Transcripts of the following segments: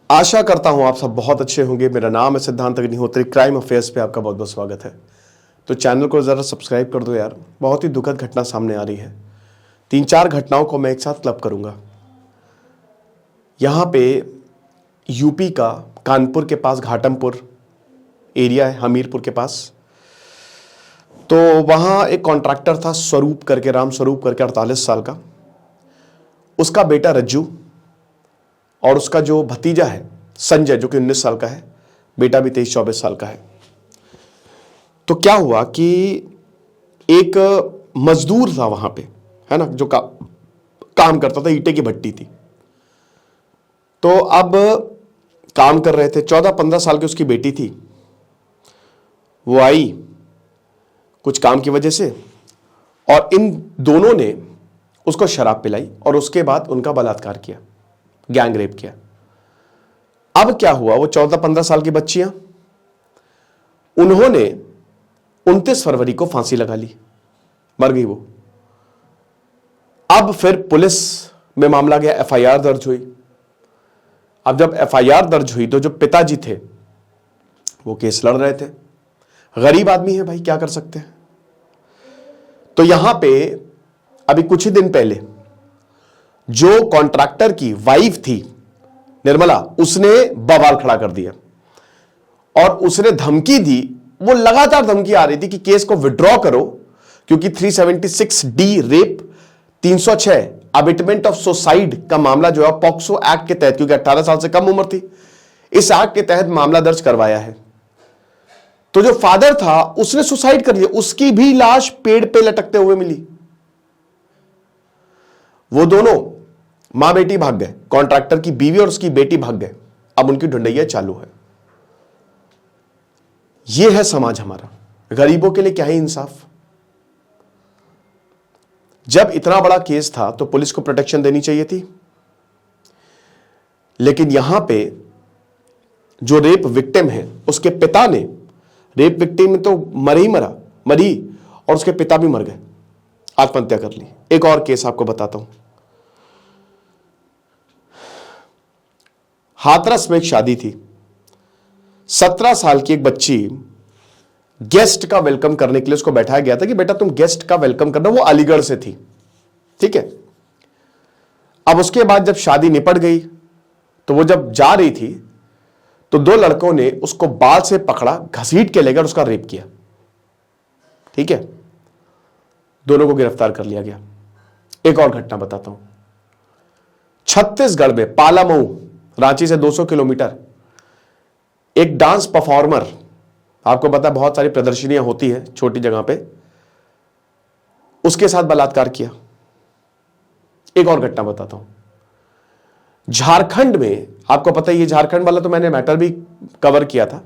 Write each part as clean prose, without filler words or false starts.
आशा करता हूं आप सब बहुत अच्छे होंगे। मेरा नाम है सिद्धांत अग्निहोत्री। क्राइम अफेयर्स पे आपका बहुत बहुत स्वागत है। तो चैनल को ज़रा सब्सक्राइब कर दो यार। बहुत ही दुखद घटना सामने आ रही है। 3-4 घटनाओं को मैं एक साथ क्लब करूंगा। यहाँ पे यूपी का कानपुर के पास घाटमपुर एरिया है, हमीरपुर के पास। तो वहाँ एक कॉन्ट्रैक्टर था स्वरूप करके, राम स्वरूप करके, 48 साल का। उसका बेटा रज्जू और उसका जो भतीजा है संजय, जो कि 19 साल का है। बेटा भी 23-24 साल का है। तो क्या हुआ कि एक मजदूर था वहां पे, है ना, जो काम करता था, ईंटे की भट्टी थी। तो अब काम कर रहे थे। 14-15 साल की उसकी बेटी थी। वो आई कुछ काम की वजह से और इन दोनों ने उसको शराब पिलाई और उसके बाद उनका बलात्कार किया, गैंग रेप किया। अब क्या हुआ, वो 14-15 साल की बच्चियां, उन्होंने 29 फरवरी को फांसी लगा ली, मर गई वो। अब फिर पुलिस में मामला गया, एफआईआर दर्ज हुई। अब जब एफआईआर दर्ज हुई तो जो पिताजी थे वो केस लड़ रहे थे। गरीब आदमी है भाई, क्या कर सकते हैं। तो यहां पे अभी कुछ ही दिन पहले जो कॉन्ट्रैक्टर की वाइफ थी निर्मला, उसने बवाल खड़ा कर दिया और उसने धमकी दी। वो लगातार धमकी आ रही थी कि केस को विड्रॉ करो, क्योंकि 376D rape, 306 abetment of suicide का मामला जो है पॉक्सो एक्ट के तहत, क्योंकि 18 साल से कम उम्र थी, इस एक्ट के तहत मामला दर्ज करवाया है। तो जो फादर था उसने सुसाइड कर लिया, उसकी भी लाश पेड़ पे लटकते हुए मिली। वो दोनों मां बेटी भाग गए, कॉन्ट्रैक्टर की बीवी और उसकी बेटी भाग गए। अब उनकी ढूंढैया चालू है। यह है समाज हमारा। गरीबों के लिए क्या है इंसाफ। जब इतना बड़ा केस था तो पुलिस को प्रोटेक्शन देनी चाहिए थी, लेकिन यहां पे जो रेप विक्टिम है उसके पिता ने, रेप विक्टिम तो मरी और उसके पिता भी मर गए, आत्महत्या कर ली। एक और केस आपको बताता हूं। हाथरस में एक शादी थी। 17 साल की एक बच्ची, गेस्ट का वेलकम करने के लिए उसको बैठाया गया था कि बेटा तुम गेस्ट का वेलकम करना। वो अलीगढ़ से थी, ठीक है। अब उसके बाद जब शादी निपट गई तो वो जब जा रही थी तो 2 लड़कों ने उसको बाल से पकड़ा, घसीट के ले गए और उसका रेप किया, ठीक है। दोनों को गिरफ्तार कर लिया गया। एक और घटना बताता हूं। छत्तीसगढ़ में पालामऊ, रांची से 200 किलोमीटर, एक डांस परफॉर्मर, आपको पता है बहुत सारी प्रदर्शनियां होती है छोटी जगह पे, उसके साथ बलात्कार किया। एक और घटना बताता हूं। झारखंड में, आपको पता है ये झारखंड वाला तो मैंने मैटर भी कवर किया था,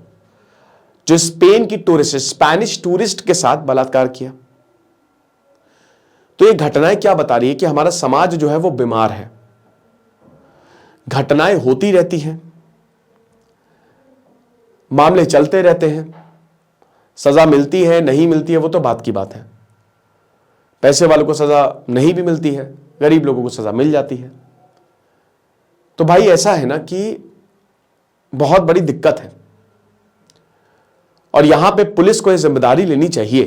जो स्पेन की टूरिस्ट, स्पेनिश टूरिस्ट के साथ बलात्कार किया। तो ये घटनाएं क्या बता रही है कि हमारा समाज जो है वो बीमार है। घटनाएं होती रहती हैं, मामले चलते रहते हैं, सजा मिलती है नहीं मिलती है वो तो बात की बात है। पैसे वालों को सजा नहीं भी मिलती है, गरीब लोगों को सजा मिल जाती है। तो भाई ऐसा है ना कि बहुत बड़ी दिक्कत है और यहां पे पुलिस को यह जिम्मेदारी लेनी चाहिए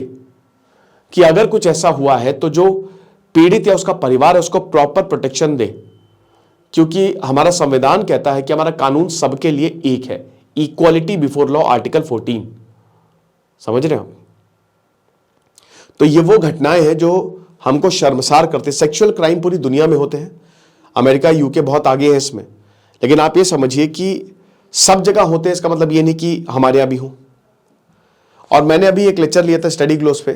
कि अगर कुछ ऐसा हुआ है तो जो पीड़ित या उसका परिवार है उसको प्रॉपर प्रोटेक्शन दे, क्योंकि हमारा संविधान कहता है कि हमारा कानून सबके लिए एक है, इक्वालिटी बिफोर लॉ, आर्टिकल 14। समझ रहे हो। तो ये वो घटनाएं हैं जो हमको शर्मसार करते। सेक्सुअल क्राइम पूरी दुनिया में होते हैं, अमेरिका यूके बहुत आगे है इसमें, लेकिन आप ये समझिए कि सब जगह होते हैं, इसका मतलब ये नहीं कि हमारे यहां भी हो। और मैंने अभी एक लेक्चर लिया था स्टडी ग्लोस पे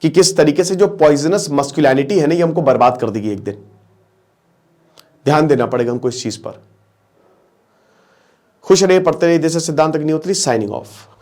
कि किस तरीके से जो पॉइजनस मस्कुलिनिटी है ना, ये हमको बर्बाद कर देगी एक दिन। ध्यान देना पड़ेगा हमको इस चीज पर। खुश रहिए, पढ़ते रहिए। दिस इज सिद्धांत अग्निहोत्री, साइनिंग ऑफ।